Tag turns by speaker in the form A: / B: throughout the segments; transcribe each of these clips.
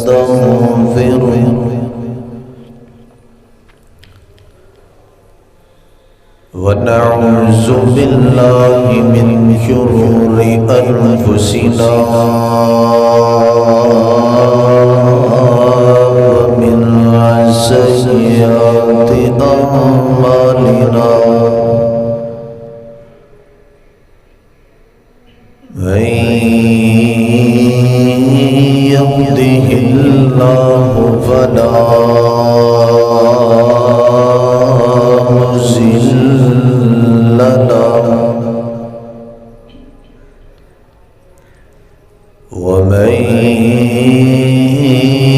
A: ونستغفره ونعوذ بالله من شرور أنفسنا ومن سيئات أعمالنا من يهده الله فلا مضل له ومن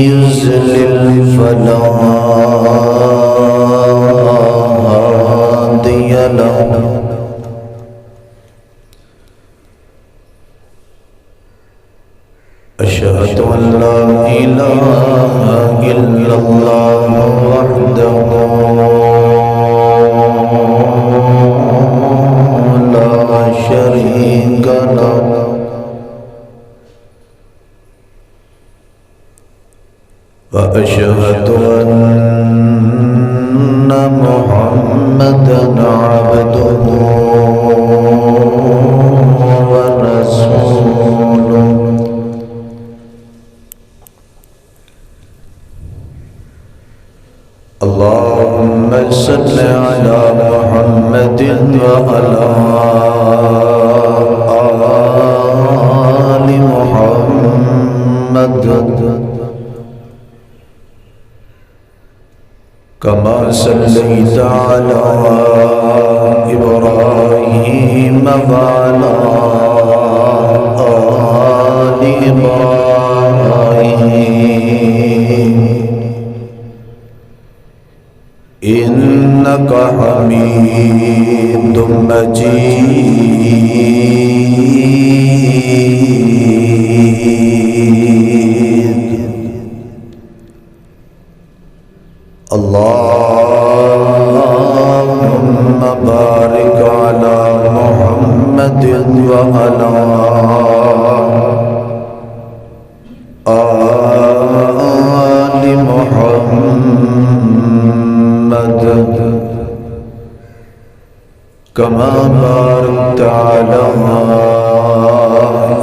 A: يضلل فلا هادي له أشهد أن لا إله إلا الله وحده لا شريك له وأشهد أن محمدا عبده ورسوله اللهم صل على محمد وعلى آل محمد كما صليت على إبراهيم وعلى آل إبراهيم إنك حميد مجيد اللهم بارك على محمد وعلى آل محمد كما باركت على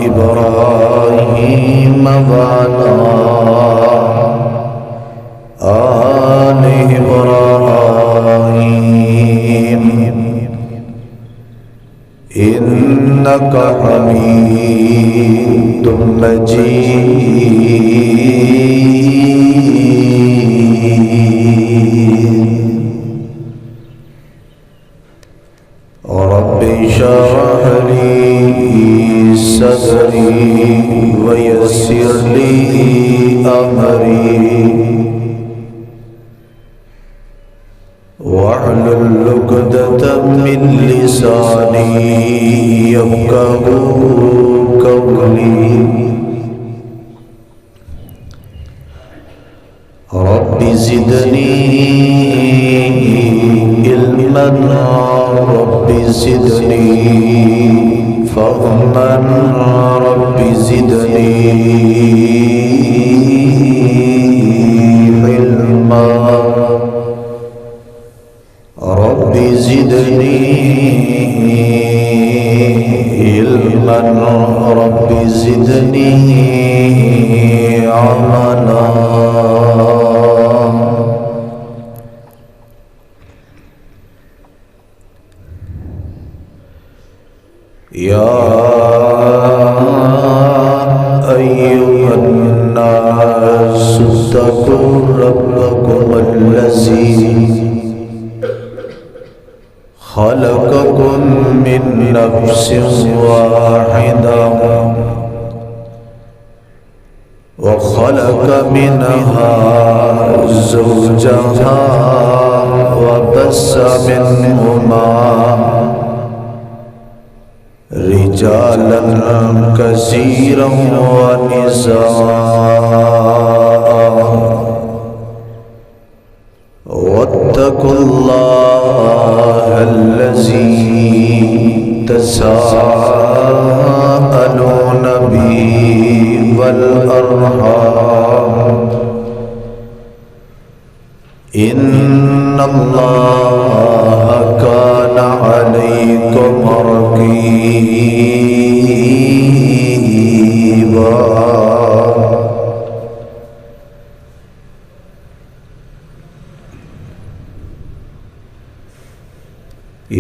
A: إبراهيم وعلى آل إبراهيم إنك حميد مجيد رب اشرح لي صدري ويسر لي أمري واحلل عقدة من لساني يفقهوا قولي رب زدني علما رب زدني فهما رب زدني علما رب زدني علما رب زدني عملا يا أيها الناس اتقوا ربكم الذي خلقكم من نفس واحدة وخلق منها زوجها وبث منهما رجالا كثيرا ونساء واتقوا الله الذي تساءلون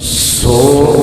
A: 100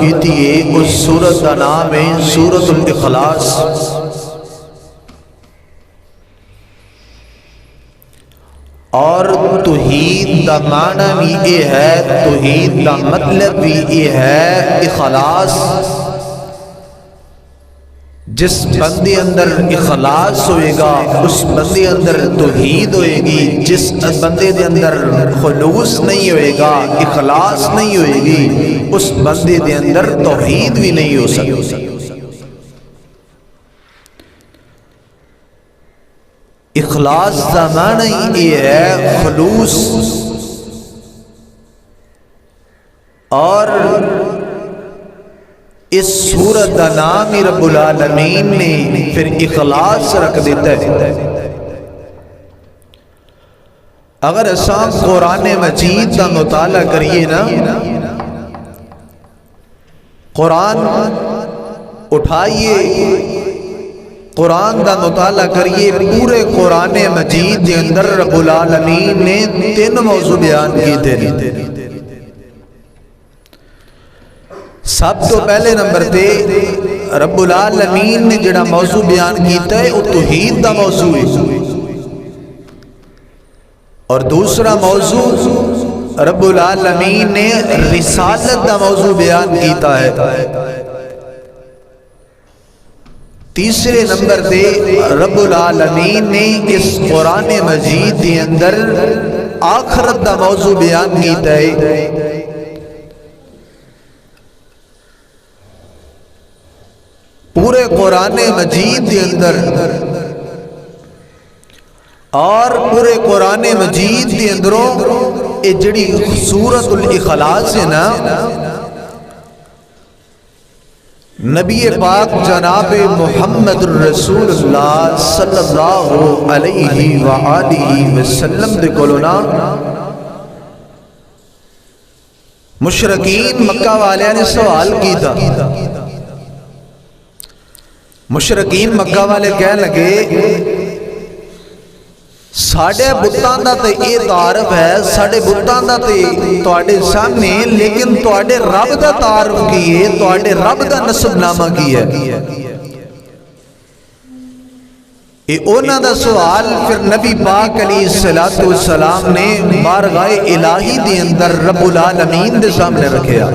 A: کی تھی، اس سورت کا نام ہے سورت الاخلاص۔ اور توحید دا معنی بھی یہ ہے، توحید دا مطلب بھی یہ ہے اخلاص۔ جس بندے اندر اخلاص ہوئے گا اس بندے اندر توحید ہوئے گی، جس بندے دے اندر خلوص نہیں ہوئے گا، اخلاص نہیں ہوئے گی، اس بندے دے اندر توحید بھی نہیں ہو سکتی۔ اخلاص دا معنی یہ ہے خلوص۔ اور اس سورت دا نام ہی رب العالمین نے پھر اخلاص رکھ دیتا ہے۔ اگر اساں قرآن مجید دا مطالعہ کریے نا، قرآن اٹھائیے، قرآن دا مطالعہ کریے، پورے قرآن مجید دے اندر رب العالمین نے 3 موضوع بیان کیتے ہیں۔ سب تو پہلے نمبر تے رب العالمین نے جڑا موضوع بیان کیتا ہے وہ توحید دا موضوع ہے، اور دوسرا موضوع رب العالمین نے رسالت دا موضوع بیان کیتا ہے، تیسرے نمبر تے رب العالمین نے اس قرآن مجید کے اندر آخرت دا موضوع بیان کیتا ہے۔ پورے قرآن مجید کے اندر اور پورے قرآن مجید کے اندروں یہ جڑی سورت الاخلاص ہے نا، نبی پاک جناب محمد الرسول اللہ صلی اللہ علیہ وآلہ وسلم دے کولوں نا مشرکین مکہ والیاں نے سوال کیتا۔ مشرکین مکہ والے کہنے لگے ساڑھے بتان دا تے یہ تعارف ہے، ساڑھے بتان دا تے توڑے سامنے، لیکن توڑے رب دا تعارف کیے، توڑے رب دا نسب نامہ کیے۔ یہ اونا دا سوال پھر نبی پاک علیہ السلام نے بارگاہ الہی دے اندر رب العالمین دے سامنے رکھیا۔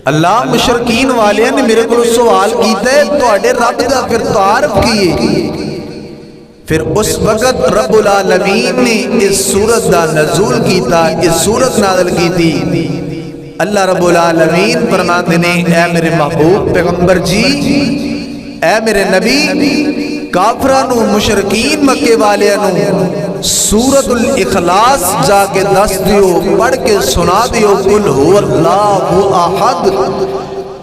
A: اللہ مشرکین والے نے میرے کو سوال کیتا ہے تو اڈے رب دا پھر تعارف کیے۔ پھر اس وقت رب العالمین نے اس سورت دا نزول کیتا، اس سورت نازل کی تھی۔ اللہ رب العالمین فرماتے نے اے میرے محبوب پیغمبر جی، اے میرے نبی، کافرانو مشرکین مکے والےانو سورت الاخلاص جا کے دس دیو، پڑھ کے سنا دیو، قل هو اللہ احد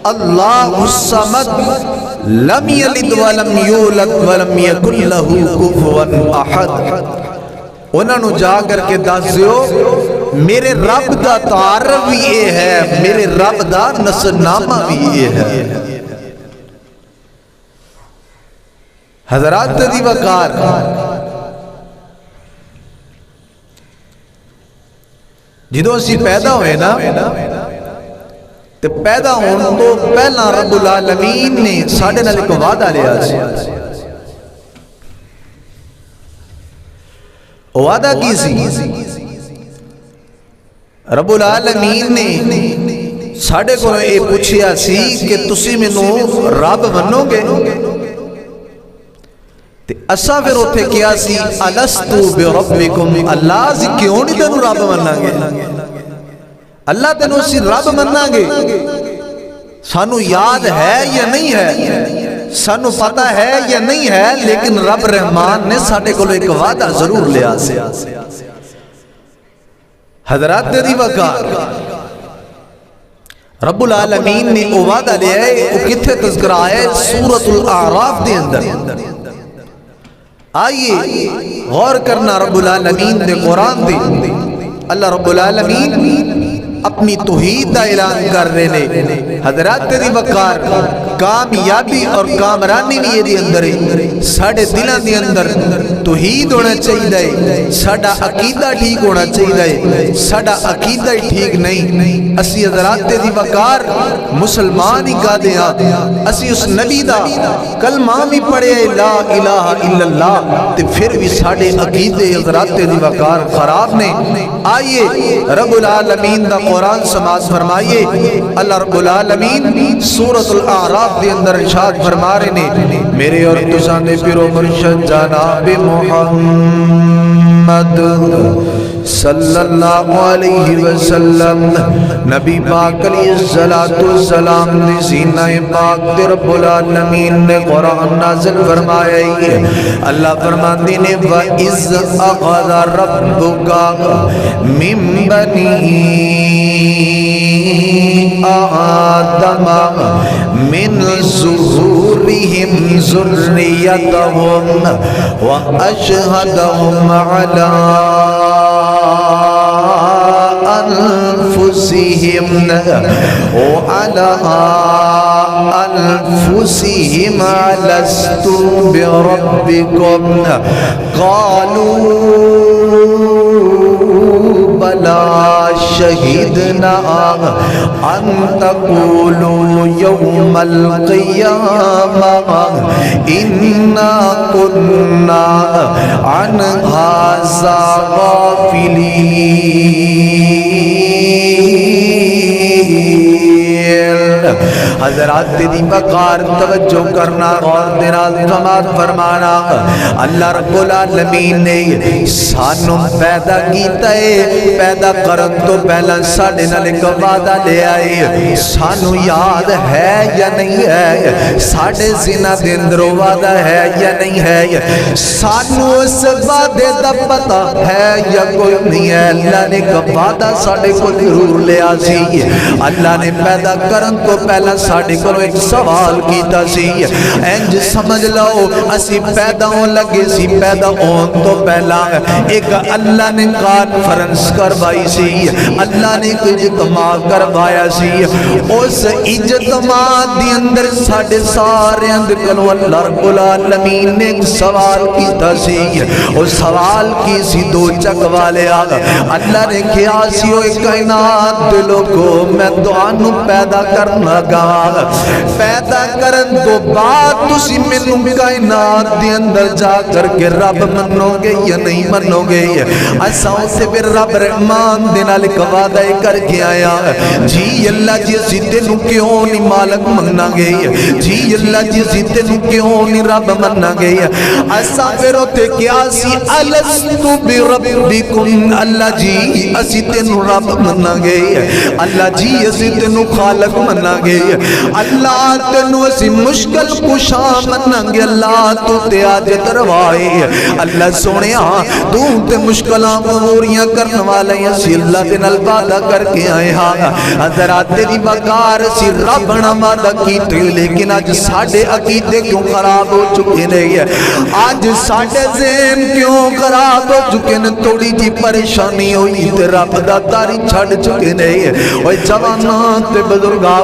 A: اللہ الصمد لم یلد ولم یولد ولم یکن لہ کفوا احد۔ انہوں جا کر کے دس دیو میرے رب دا تعارف بھی یہ ہے، میرے رب دا نسب نامہ بھی یہ ہے۔ حضرات دی وقار، جدوں اسی پیدا ہوئے نا تو پیدا ہونے تو پہلا رب العالمین نے ساڑھے نالے کو وعدہ لیا سی۔ وعدہ کی سی رب العالمین نے ساڑھے کو یہ پوچھیا سی کہ تسی منو رب منو گے؟ اسا پھر ہوتے کیا سی الستو بربکم، اللہ سے کیوں نہیں تینو رب مننا گے؟ اللہ تینو سی رب مننا گے؟ سانو یاد ہے یا نہیں ہے، سانو پتہ ہے یا نہیں ہے، لیکن رب رحمان نے ساڑھے کو ایک وعدہ ضرور لیا سے۔ حضرات دی وقار، رب العالمین نے وہ وعدہ لیا ہے، وہ کتھے تذکرہ ہے سورۃ الاعراف دے اندر۔ آئیے غور کرنا رب العالمین دے قرآن دے۔ اللہ رب العالمین اپنی توحید دا اعلان کر رہے نے حضرات دی وقار کامیابی اور کامرانی بھی یہ اندر ہے ساڑھے دلان دی اندر توحید ہونا چاہیے ساڑھا عقیدہ ٹھیک ہونا چاہیے ساڑھا عقیدہ ٹھیک نہیں اسی حضرات دی وقار مسلمان ہی کہا دیا اسی اس نبی دا کلمہ بھی پڑھے لا الہ الا اللہ تے پھر بھی ساڑھے عقیدے حضرات دی وقار خراب نے آئیے رب العالمین دا قرآن سماعت فرمائیے اللہ رب العالمین سورۃ الاعراف دے اندر ارشاد فرما رہے نے میرے اور تسانے پیرو مرشد جناب محمد صلی اللہ علیہ وسلم نبی پاک علیہ السلام نے سینہ پاک دے رب العالمین نے قرآن نازل فرمایا اللہ فرماتے نے وَإِذْ أَخَذَ رَبُّكَ مِن بَنِي آدَمَ مِن ظُهُورِهِمْ ذُرِّيَّتَهُمْ وَأَشْهَدَهُمْ عَلَىٰ أنفسهم لست بربكم قالوا بلى شهدنا أن تقولوا يوم القيامة إنا كنا عن هذا غافلين حضرات دی بقار توجہ کرنا غور دینا سماعت فرمانا اللہ رب العالمین نے سانو پیدا کیتا ہے پیدا کرن تو پہلا ساڑھے نالے کا وعدہ لے آئے سانو یاد ہے یا نہیں ہے ساڑھے زنا دے اندر وعدہ ہے یا نہیں ہے سانو اس وعدے دا پتہ ہے یا کوئی نہیں ہے اللہ نے کا وعدہ ساڑھے کو ضرور لے آسی اللہ نے پیدا کرن تو پہلا ساڑھے کو ایک سوال کیتا سی انج سمجھ لو اسی پیدا ہوں لگے سی پیدا ہوں تو پہلا ایک اللہ نے کانفرنس کروائی سی اللہ نے ایک اجتماع کروایا سی اس اجتماع دی اندر ساڑھے سارے اندکلو اللہ رب العالمین نے ایک سوال کیتا سی اس سوال کی سی دو چک والے آگا اللہ نے کیا سی وہ کائنات دلوں کو میں دعانو پیدا کرنا گا پیدا کرن تو بعد تسی منوں کائنات دی اندر جا کر کے رب منو گے یا نہیں منو گے ایسا سے پھر رب رحمان دینا لکھ وعدہ کر کے آیا جی اللہ جی اسی تینوں کیوں نہیں مالک مننا گے جی اللہ جی اسی تینوں کیوں نہیں رب مننا گے ایسا پھر ہوتے کیا سی الستو بربکم اللہ جی اسی تینوں رب مننا گے اللہ جی اسی تینوں خالق مننا گے اللہ تینوں اسی مشکل کشا مننگے اللہ تو تے آج تروائے اللہ سونے تو تے مشکلان مموریاں کرنے والے اسی اللہ تین البادہ کر کے آئے حضرات تیری بکار اسی ربنا مادہ کی تھی لیکن آج ساڑھے عقیدے کیوں خراب ہو چکے نہیں ہے آج ساڑھے ذہن کیوں خراب ہو چکے نہیں تھوڑی جی پریشانی ہوئی تے رب دا تاری چھڑ چکے نہیں ہے اوہ جوانات بزرگاں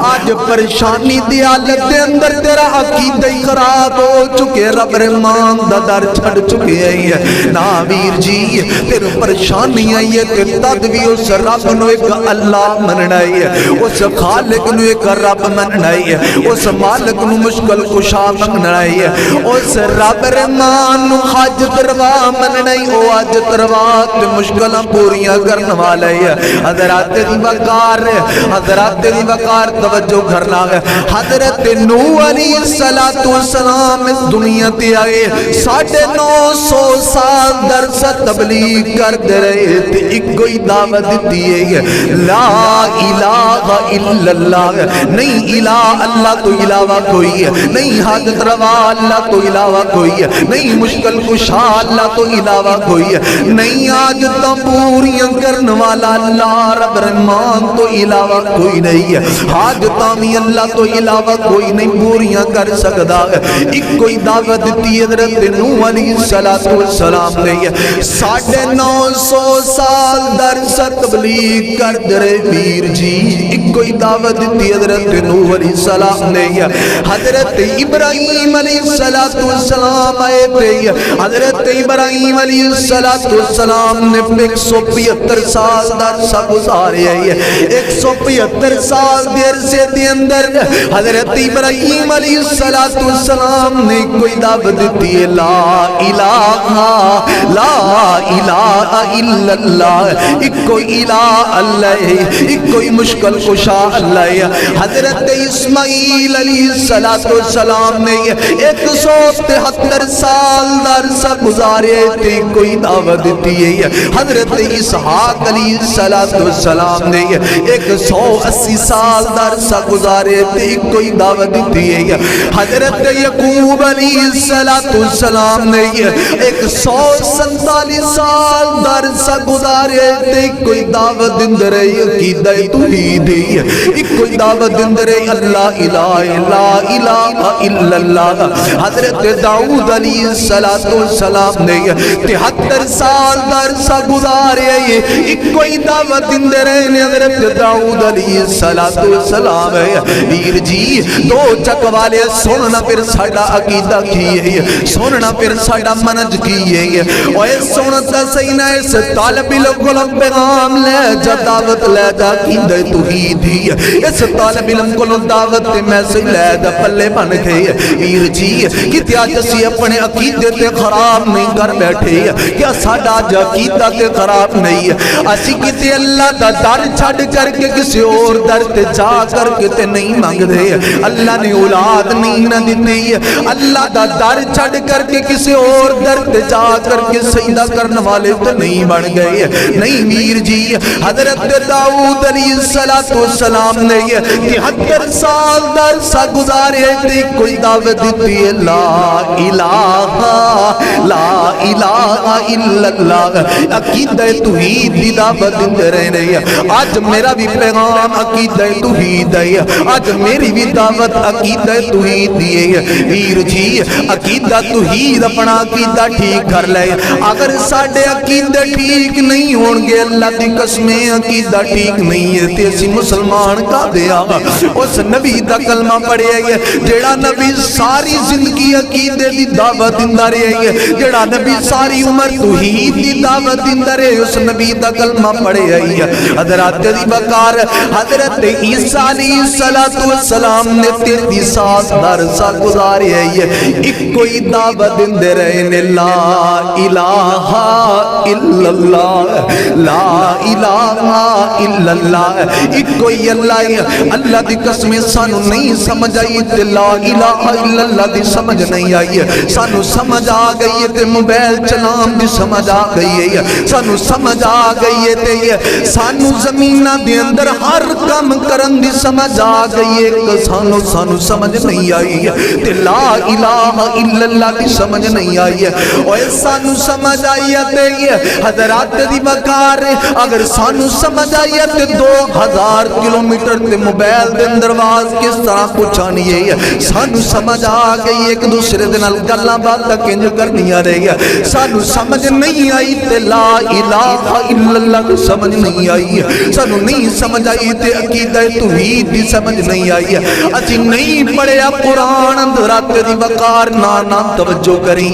A: آج پریشانی دی حالت دے اندر تیرا عقیدہ خراب ہو چکے رب رحمان دا در چھڑ چکے ہیں ناویر جی تیرے پریشانی آئی ہے تے تد بھی اس رب نو ایک اللہ مننائی ہے اس خالق نو ایک رب مننائی ہے اس مالک نو مشکل کشا مننائی ہے اس رب رحمان نو حاجت روا مننائی او حاجت روا تے مشکلہ پوریاں کرنے والا ہے حضرات دی وقار حضرات دی وقار توجہ کرنا ہے حضرت نوح علیہ السلام اس دنیا تے آئے 950 سال درس تبلیغ کر دے رہے تھے ایک کوئی دعوت دیئے گے لا الہ الا اللہ نہیں الہ اللہ تو علاوہ کوئی ہے نہیں حاجت روا اللہ تو علاوہ کوئی ہے نہیں مشکل کشا اللہ تو علاوہ کوئی ہے نہیں آج پوریاں کرنے والا اللہ رب رحمان تو علاوہ کوئی نہیں ہے حاجتاں بھی اللہ تو علاوہ کوئی نہیں پوریاں کر سکتا ہے ایک کوئی کوئی دعوت دیتی حضرت نوح علیہ السلام نے 950 سال در سے تبلیغ کر درے پیر جی ایک کوئی دعوت دیتی حضرت نوح علیہ السلام نے حضرت ابراہیم علیہ السلام آئے تھے حضرت ابراہیم علیہ السلام نے 175 سال در سے گزارے 175 سال دیر سے دی اندر حضرت ابراہیم علیہ السلام نے کوئی دعوت دیتی ہے لا الہ الا اللہ ایک کوئی الہ اللہ ہے ایک کوئی مشکل کشا اللہ ہے حضرت اسماعیل علیہ السلام نے 173 سال در سے گزارے تھے کوئی دعوت دیتی ہے حضرت اسحاق علیہ السلام نے 180 سال در سے گزارے تھے کوئی دعوت دیتی ہے حضرت یعقوب علیہ السلام نے 147 سال در سے گزارے تھے کوئی دعوت دندر عقیدہ توحید ایک کوئی دعوت دندر اللہ لا الہ الا اللہ حضرت داؤد علیہ السلام نے 73 سال در سے گزارے ایک کوئی دعوت دندر حضرت داؤد علیہ السلام ہے ویر جی دو چک والے سننا پھر ساڑا عقیدہ کی ہے سننا پھر ساڑا منج کی ہے اوہ سنتا سینہ اس طالب علم کو پیغام لے جا دعوت لے جا عقیدہ توحید ہی اس طالب علم کو دعوت میں سے لے جا پلے بن گئے ویر جی کتیا جسی اپنے عقیدے تے خراب نہیں کر بیٹھے کیا ساڑا جا عقیدہ تے خراب نہیں اسی کتے اللہ دا در چھڑ کر کے کسی اور در تے جا کر کے تے نہیں مانگ دے اللہ نے اولاد نہیں نہ دیتی اللہ دا در چھڑ کر کے کسی اور در تے جا کر کے سجدہ کرنے والے تے نہیں بن گئے نہیں ویر جی حضرت داؤد علیہ السلام نے 73 سال در سے گزارے تھے کوئی دعوت دیتی ہے لا الہ الا اللہ عقیدہ توحید دی دعوت دیتے رہنے آج میرا بھی پیغام عقیدہ توحید ہے آج میری بھی دعوت عقیدہ توحید دیئے ویر جی عقیدہ توحید اپنا عقیدہ ٹھیک کر لے اگر ساڑھے عقیدہ ٹھیک نہیں ہونگے اللہ دی قسمیں عقیدہ ٹھیک نہیں ہے تیسی مسلمان کا دیا اس نبی دا کلمہ پڑھے گئے جیڑا نبی ساری زندگی عقیدہ دی دعوت دندہ رہے گئے جیڑا نبی ساری عمر توحید دی دعوت دندہ رہے اس نبی دا کلمہ پڑھے گئے حضرت دی بکار حضرت عیسیٰ علیہ السلام نے 33 سال در سے گزارے ایک کوئی دعوت دندے رہنے لا الہ الا اللہ لا الہ الا اللہ ایک کوئی اللہ دی قسمیں سانو نہیں سمجھ آئی تے لا الہ الا اللہ دی سمجھ نہیں آئی سانو سمجھ آ گئی تے موبائل چلام دی سمجھ آ گئی سانو سمجھ آ گئی تے سانو زمینہ دی اندر ہر کم کرن دی سمجھ آ گئی سانو سمجھ نہیں آئی تے لا الہ الا اللہ دی سمجھ نہیں آئی اوہ سانو سمجھ آئی تے حضرات دی بکار اگر سانو سمجھ آئی تے 2000 کلومیٹر تے موبائل دے اندرواز کس طرح پوچھانی ہے سانو سمجھ آ گئی ایک دوسرے دن گلاں باتاں کنج کرنی آ رہی ہے سانو سمجھ نہیں آئی تے لا الہ الا اللہ دی سمجھ نہیں آئی سانو نہیں سمجھ آئی تے عقیدہ توحید دی سمجھ نہیں آئی اچھی نہیں پڑھیا قرآن اندرات دی وقار نانا توجہ کریں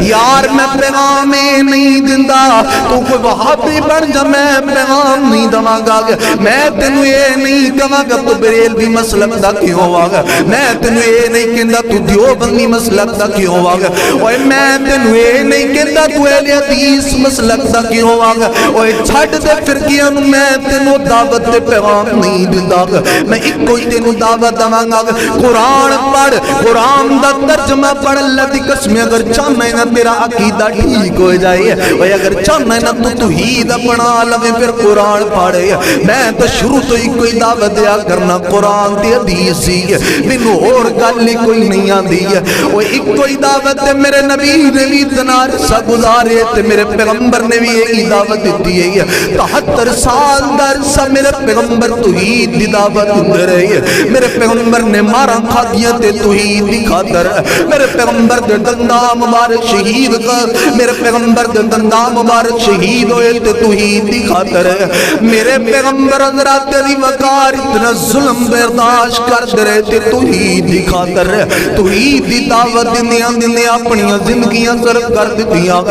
A: یار میں پیغام نہیں دندہ تو کوئی وہابی بن جا میں پیغام نہیں دماں گا میں تنو یہ نہیں کہاں گا تو بریلوی مسلک دا کیوں ہوا گا میں تنو یہ نہیں کہندہ تو دیوبندی مسلک دا کیوں ہوا گا اوہ میں تنو یہ نہیں کہندہ تو اہل حدیث مسلک دا کیوں ہوا گا اوہ چھڑ دے فرقیاں میں تنو دعوت دے پیغام نہیں دندہ گا میں ایک کوئی تنو دعوت دماں گا قرآن پڑھ قرآن دا ترجمہ پڑھ اللہ دی قسم اگر چاہنا ہے نا تیرا عقیدہ ٹھیک ہو جائے اوہ اگر چاہنا ہے نا تو توحید اپنا عالم پھر قرآن پڑھے میں تو شروع تو ہی کوئی دعوت دیا کرنا قرآن دی حدیث ہی مینو اور گل کوئی نہیں آندی اوہ ایک کوئی دعوت میرے نبی نے بھی تنار سا گزارے تے میرے پیغمبر نے بھی ایک دعوت دیتی ہے 73 سال در سا میرے پیغمبر توحید دی دعوت دے رہے میرے پیغمبر نے مارا کھا دیا تے توحید دی خاطر میرے پیغمبر دے دنداں مبارک شہید کر، میرے پیغمبر دے دنداں مبارک شہید ہوئے تے توحید دی خاطر میرے پیغمبر حضرات دی وقار اتنا ظلم برداشت کر دے رہے تے توحید دی خاطر توحید دی دعوت دنیا اپنی زندگیاں صرف کر دیتیاں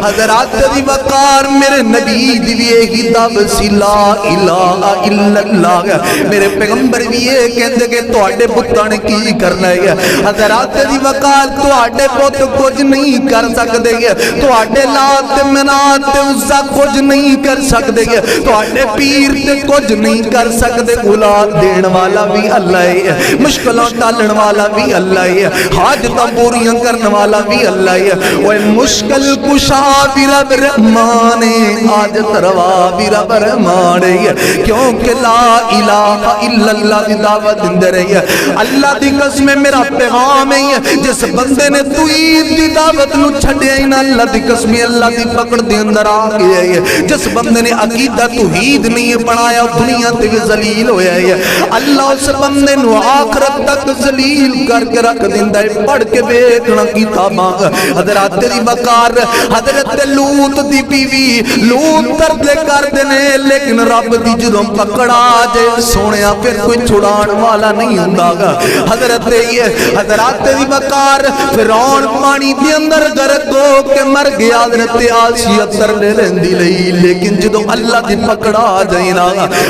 A: حضرات دی وقار میرے نبی دی بھی ایک دعوت سی لا الہ الا اللہ میرے پیغمبر بھی یہ کہندے کہ تواڈے بتاں نے کی کرنا ہے حضرات دی وقار تواڈے بت کچھ نہیں کر سکدے تواڈے لات تے منات تے عزا کچھ نہیں کر سکدے تواڈے پیر تے کچھ نہیں کر سکدے اولاد دین والا بھی اللہ ہے مشکلوں ٹالن والا بھی اللہ ہے حاجتاں پوریاں کرن والا بھی اللہ ہے اوے مشکل کشا بھی رب رحمان ہے حاجت روا بھی رب رحمان ہے کیونکہ لا الہ الا اللہ دی دعوت دے رہی ہے اللہ دی قسم میرا پیغام ہے جس بندے نے توحید دی دعوت نو چھڈیا ہی نہ اللہ دی قسم اللہ دی پکڑ دے اندر آ گیا ہے جس بندے نے عقیدہ توحید نہیں بنایا دنیا تے بھی ذلیل ہویا ہے اللہ اس بندے نو آخرت تک ذلیل کر کے رکھ دیندا ہے پڑھ کے ویکھنا کتاباں حضرات دی وقار حضرت لوط دی بیوی لوط تردے کر دینے لیکن رب دی جدوں پکڑ آ جائے سونیا پھر کوئی چھڑان والا نہیں ہوندا گا حضرات دی وقار فرعون پانی دے اندر غرق ہو کے مر گیا حضرت آسیہ ترلے لیندی لئی لیکن جدوں اللہ دی پکڑ آ جائے نا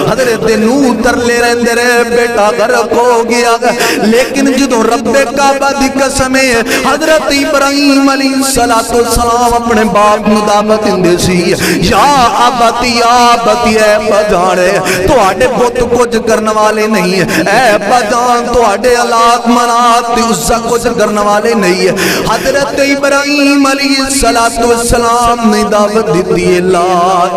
A: حضرت نوح ترلے لیندے رہے بیٹا غرق ہو گیا لیکن جدوں رب کعبہ دی قسم ہے حضرت ابراہیم علیہ السلام اپنے باپ نو دعوت دے سی یا ابتی اے بجانے تواڈے بت کچھ کرن والے نہیں اے بجان تواڈے اولاد منات تے عزا کچھ کرن والے نہیں حضرت ابراہیم علیہ السلام نے دعوت دی لا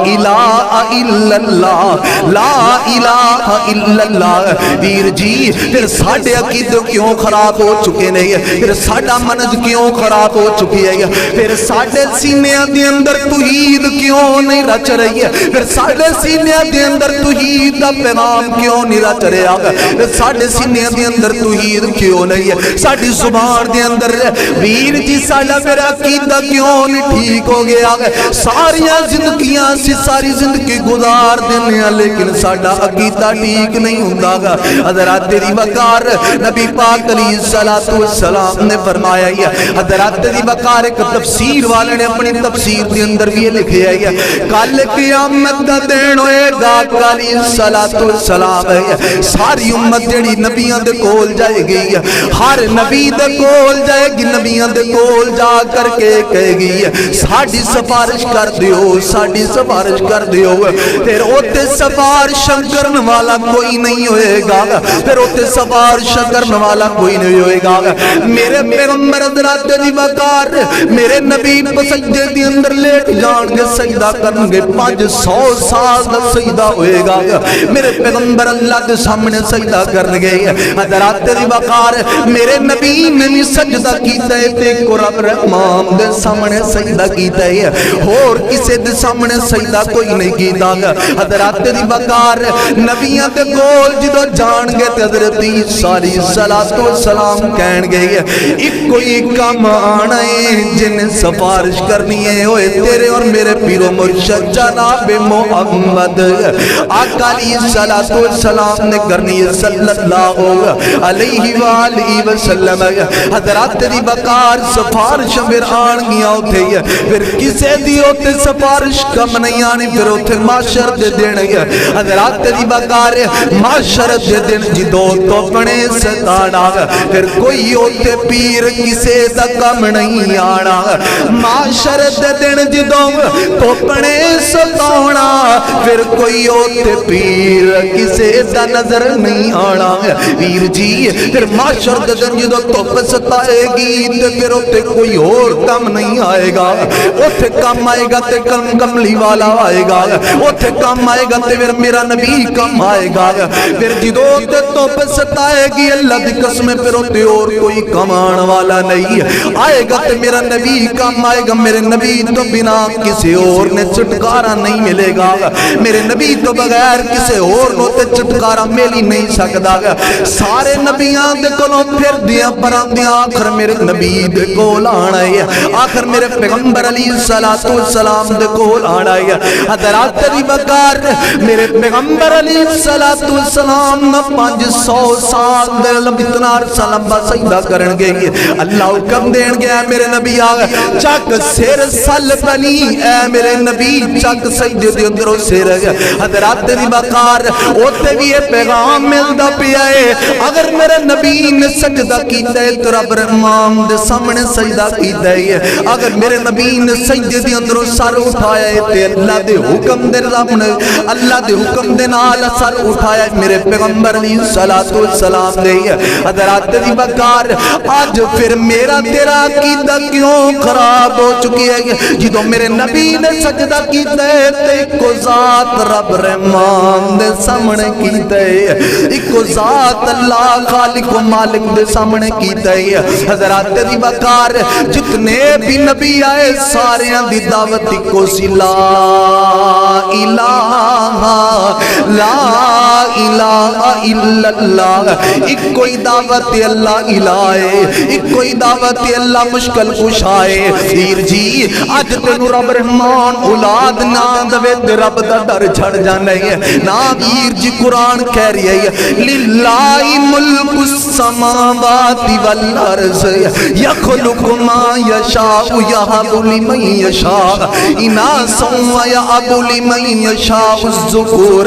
A: الہ الا اللہ لا الہ الا اللہ ویر جی پھر ساڈے عقیدے کیوں خراب ہو چکے نہیں پھر ساڈا منج کیوں خراب ہو چکی ہے پھر ساڈے سینے دے اندر توحید کیوں نہیں رچ رہی ہے پھر ساڈے سینے دے اندر توحید دا پیغام کیوں نہیں رچ رہا پھر ساڈے سینے دے اندر توحید کیوں نہیں ہے ساڈی زبان دے اندر ویر جی ساڈا پھر عقیدہ کیوں نہیں ٹھیک ہو گیا ساری زندگیاں سی ساری زندگی گزار دینے لیکن ساڈا عقیدہ ٹھیک نہیں ہوندا گا حضرات دی وقار نبی پاک علیہ السلام نے فرمایا ہے حضرات دی وقار ایک تفسیر والے نے اپنی تفسیر دے اندر بھی لکھیا ہے کل قیامت دا دن ہوئے گا علیہ السلام ہے ساری امت جڑی نبیاں دے کول جائے گی ہر نبی دے کول جائے گی نبیاں دے کول جا کر کے کہے گی ساڈی سفارش کر دیو ساڈی سفارش کر دیو پھر اوتے سفارش کرن والا کوئی نہیں ہوئے گا پھر اوتے سفارش کرن والا کوئی نہیں ہوئے گا میرے پیغمبر حضرات دی وقار میرے نبی سجدے دی اندر لیٹ جان گے سجدہ کرن گے 500 سال دا سجدہ ہوئے گا میرے پیغمبر اللہ دے سامنے سجدہ کرن گے حضرات دی وقار میرے نبی نے بھی سجدہ کیتا ہے تے قرآن رحمان دے سامنے سجدہ کیتا ہے اور کسے دے سامنے سجدہ کوئی نہیں کیتا حضرات دی وقار نبیاں دے کول جدو جان گے تے حضرت عیسیٰ علیہ السلام کہن گے ایک کوئی کام آنا ہے جن سفارش کرنی ہے ہوئے تیرے اور میرے پیرو مرشد جناب محمد آقا علیہ السلام نے کرنی ہے صلی اللہ علیہ وآلہ وسلم حضرات دی وقار سفارش پھر آن گیا ہوتے ہیں پھر کسے دی ہوتے سفارش کم نہیں آنی پھر ہوتے معاشر دے دینے حضرات دی وقار معاشر دے دن جدو تو پنے ستانا پھر کوئی ہوتے پیر کسے دا کم نہیں آنا معاشر دے دن جدو تو پنے ستانا پھر کوئی ہوتے پیر کسے دا نظر نہیں آنا ویر جی پھر معاشر دے دن جدو تو ستائے گی تے پھر ہوتے کوئی اور کم نہیں آئے گا ہوتے کم آئے گا تے کملی والا آئے گا ہوتے کم آئے گا تے پھر میرا نبی کم آئے گا پھر جدو ہوتے تو ستائے گی اللہ دی قسم پھر ہوتے اور کوئی کمان والا نہیں آئے گا تے میرا نبی کم آئے گا میرے نبی تو بنا کسی اور نے چھٹکارا نہیں ملے گا میرے نبی تو بغیر کسی اور نو تے چھٹکارا مل ہی نہیں سکتا سارے نبیان دے کلوں پھر دیا پران فرماندے آخر میرے نبی دے کول آنا ہے آخر میرے پیغمبر علیہ السلام دے کول آنا ہے حضرات دی بکار میرے پیغمبر علیہ السلام نہ 500 سال دے لبتنا سلام سجدہ کرن گے اللہ حکم دین گیا میرے نبی آگا چک سیر سل بنی اے میرے نبی چک سجدے دے اندروں سیر گیا حضرات دی بکار اوتے بھی یہ پیغام ملدا پیا ہے اگر میرے نبی نے سجدہ کیتا ہے تو رب رحمان دے سامنے سجدہ کیتا ہے اگر میرے نبی نے سجدے دے اندروں سر اٹھایا ہے تے اللہ دے حکم دے سامنے اللہ دے حکم دے نال سر اٹھایا ہے میرے پیغمبر علیہ السلام نے حضرات دی بکار آج پھر میرا تیرا عقیدہ کیوں خراب ہو چکی ہے جدوں میرے نبی نے سجدہ کیتا ہے تے کو ذات رب رحمان دے سامنے کیتا ہے ایک ذات اللہ خالق و مالک دے سامنے کیتا ہے حضرات دی بکار جتنے بھی نبی آئے سارے دی دعوت کو سی لا الہ الا اللہ ایک کوئی دعوت اللہ الہ ایک کوئی دعوت اللہ مشکل کشائے دیر جی آج تینو رب رحمان اولاد نہ دوے تے رب دا ڈر چھڑ جانا ہے نا دیر جی قرآن کہہ رہی ہے للہ ملک السماوات والارض یخلق ما یشاء یہب لمن یشاء اناسا ویہب لمن یشاء الذکور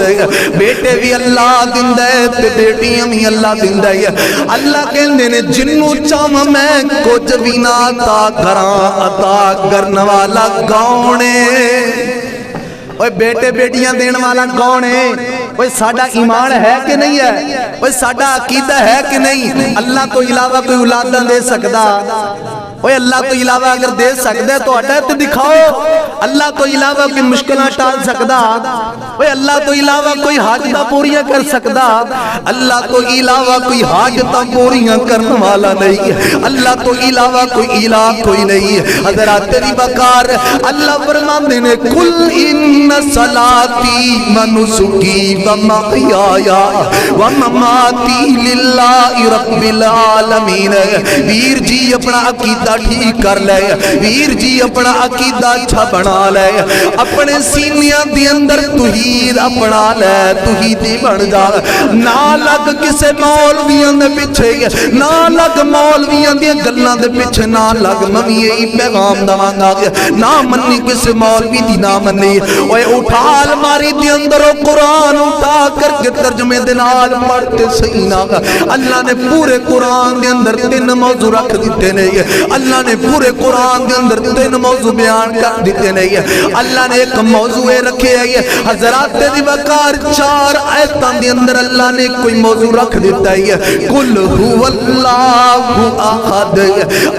A: بیٹے بھی اللہ دیندا ہے تے بیٹیاں بھی اللہ دیندا ہے اللہ کہندے نے جنوں چاہواں میں کچھ بھی نہ عطا کراں عطا کرن والا کون ہے اوے بیٹے بیٹیاں دین والا کون ہے اوے ساڈا ایمان ہے کہ نہیں ہے اوے ساڈا عقیدہ ہے کہ نہیں اللہ تو علاوہ کوئی اولاد نہ دے سکدا اوے اللہ تو علاوہ اگر دے سکدا ہے تو اٹھا تے دکھاؤ اللہ تو علاوہ کوئی مشکلاں ٹال سکدا اوے اللہ تو علاوہ کوئی حاجتاں پوریاں کر سکدا اللہ تو علاوہ کوئی حاجتاں پوریاں کرنے والا نہیں ہے اللہ تو علاوہ کوئی الہ کوئی نہیں ہے حضرات تیری بکار اللہ فرماندے نے کل ان صلاتی و نسکی و محیایا و مماتی للہ رب العالمین ویر جی اپنا عقیدہ ٹھیک کر لے ویر جی اپنا عقیدہ اچھا بنا لے اپنے سینیاں دی اندر توحید اپنا لے توحیدی بن جا نہ لگ کسے مولویاں دے پیچھے نہ لگ مولویاں دی گلاں دے پیچھے نہ لگ ممیے پیغام دواں گا نہ منی کسے مولوی دی نہ منی اوے اٹھا الماری دی اندر قرآن اٹھا کر کے ترجمے دے نال پڑھتے صحیح نہ اللہ نے پورے قرآن دے اندر 3 موضوع رکھ دیتے نہیں اللہ نے پورے قرآن دے اندر 3 موضوع بیان کر دیتے نہیں اللہ نے ایک موضوع رکھے ہے حضرات دی وقار 4 آیتاں دے اندر اللہ نے کوئی موضوع رکھ دیتا ہے قل هو اللہ احد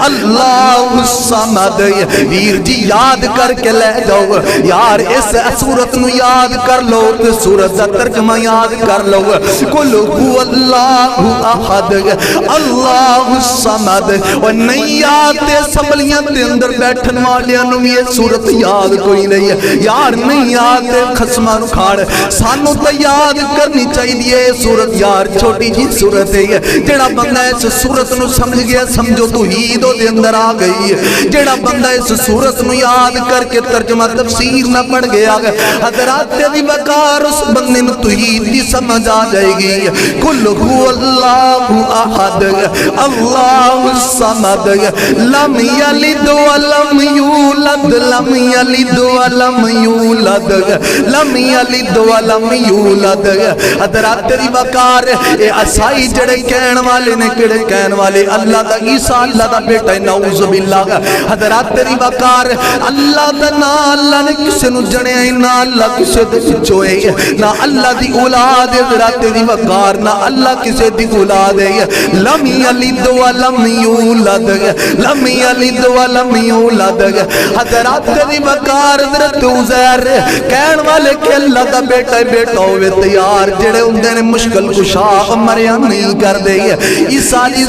A: اللہ الصمد ویر جی یاد کر کے لے جاؤ یار اس سورت نو یاد کر لو تے سورت دا ترجمہ یاد کر لو قل هو اللہ احد اللہ الصمد اور نہیں یاد سبلیاں دے اندر بیٹھن والیاں نو یہ سورت یاد کوئی نہیں ہے یار نہیں یاد خصماں نو کھاڑ سانو تے یاد کرنی چاہیے سورت یار چھوٹی جی سورت ہے جڑا بندہ اس سورت نو سمجھ گیا سمجھو توحید دے اندر آ گئی ہے جڑا بندہ اس سورت نو یاد کر کے ترجمہ تفسیر نہ پڑھ گیا حضرات دی وقار اس بندے نو توحید دی سمجھ آ جائے گی قل هو اللہ احد اللہ الصمد لم یلد ولم یولد لم یلد ولم یولد لم یلد ولم یولد حضرات دی وقار اے عیسائی جڑے کہن والے نے کڑے کہن والے اللہ دا عیسیٰ اللہ دا بیٹا ہے نعوذ باللہ حضرات دی وقار اللہ دا نا اللہ نے کسے نو جڑے ہیں نہ اللہ کسے دے پچھوئے نہ اللہ دی اولاد حضرات دی وقار نہ اللہ کسے دی اولاد ہے لم یلد ولم یولد لم یلد ولم یولد حضرات دی وقار حضرت عزیر کہن والے کہ اللہ دا بیٹا بیٹا ہوئے تیار جڑے ہوندے نے مشکل کشا مریا نہیں کر دے عیسیٰ علیہ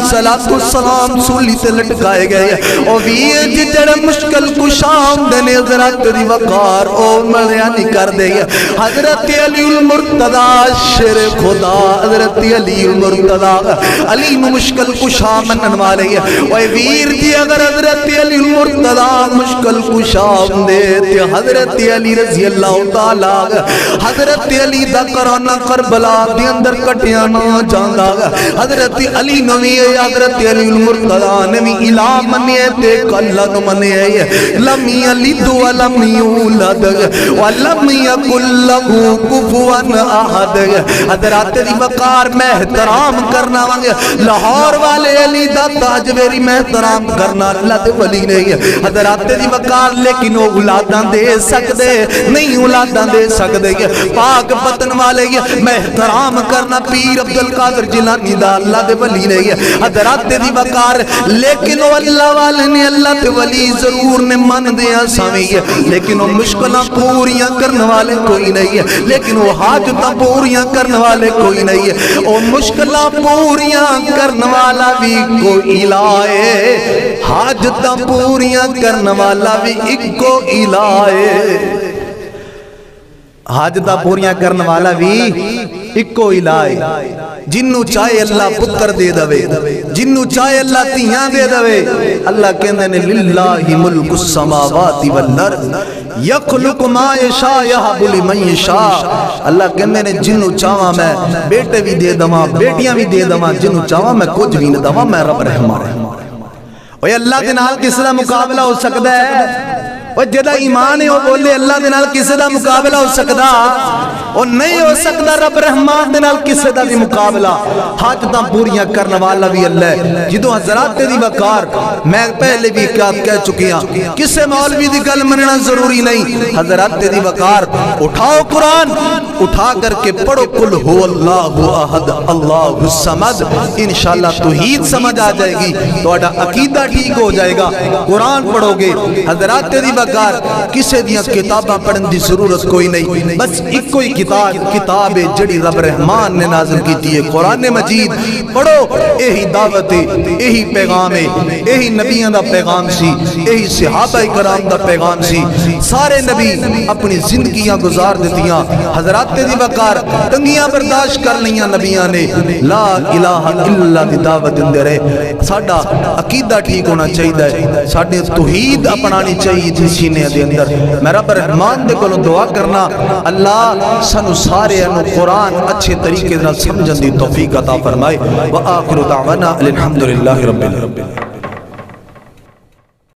A: السلام سولی تے لٹکائے گئے او ویر جڑے مشکل کشا ہوندے نے حضرت دی وقار او مریا نہیں کر دے حضرت علی المرتضی شیر خدا حضرت علی المرتضی علی مشکل کشا منن والے اوے ویر جی اگر حضرت علی المرتضی مشکل کشا ہوندے تے حضرت علی رضی اللہ تعالی حضرت علی دا کرانہ کربلا دے اندر کٹیا نہ جاندا حضرت علی نوی حضرت علی المرتضی نوی الہ منیے تے کلہ منیے لم یلد ولم یولد ولم یکن لہ کفوا احد حضرات دی وقار میں احترام کرنا وانگے لاہور والے علی دا تاج میری میں احترام کرنا اللہ دے ولی نہیں حضرات دی وقار لیکن وہ اولاداں دے سکدے نہیں اولاداں دے سکدے پاک وطن والے میں احترام کرنا پیر عبدالقادر جیلانی دا اللہ دے ولی نہیں حضرات دی وقار لیکن وہ اللہ والے نے اللہ دے ولی ضرور نے من دیا سامی لیکن وہ مشکلہ پوریاں کرنے والے کوئی نہیں ہے لیکن وہ حاجتہ پوریاں کرنے والے کوئی نہیں ہے وہ مشکلہ پوریاں کرنے والا بھی کوئی الہے حاجتہ پوریاں کرنے والا بھی ایک کو الہے حاجتہ پوریاں کرنے والا بھی ایک کو الہے جنو چاہے اللہ پتر دے دوے جنو چاہے اللہ تیاں دے دوے اللہ کہندے نے للہ ملک السماوات والارض یخلق ما یشاء یہب لمن یشاء اللہ کہندے نے جنو چاہواں میں بیٹے بھی دے دواں بیٹیاں بھی دے دواں جنو چاہواں میں کچھ بھی نہ دواں میں رب رحمان اوہ اللہ دے نال کس دا مقابلہ ہو سکتا ہے وہ جدہ ایمان ہے وہ بولے اللہ دے نال کسے دا مقابلہ ہو سکتا اور نہیں ہو سکتا رب رحمان دے نال کسے دا بھی مقابلہ حاجتاں پوریاں کرنے والا بھی اللہ ہے جدو حضرات دی وقار میں پہلے بھی کہہ چکیاں کسے مولوی دی گل مننا ضروری نہیں حضرات دی وقار اٹھاؤ قرآن اٹھا کر کے پڑھو قل هو اللہ احد اللہ الصمد انشاءاللہ توحید سمجھ آ جائے گی تو عقیدہ ٹھیک ہو جائے گا قرآن پڑھو گے حضرات دی وقار کسے دیاں کتاباں پڑھن دی ضرورت کوئی نہیں بس ایک کوئی کتاب جڑی رب رحمان نے نازل کی تھی قرآن مجید پڑھو یہی دعوت یہی پیغام یہی نبیوں دا پیغام سی یہی صحابہ کرام دا پیغام سی سارے نبی اپنی زندگیاں گزار دیتیاں حضرات دی وقار تنگیاں برداشت کر لیاں نبیاں نے لا الہ الا اللہ دی دعوت دے رہے ساڈا عقیدہ ٹھیک ہونا چاہیے ساڈے توحید اپنانی چاہیے سینے دے اندر میں رب رحمان دے کولوں دعا کرنا اللہ سانو سارے انو قرآن اچھے طریقے سے سمجھن دی توفیق عطا فرمائے وآخر دعوانا الحمدللہ رب العالمین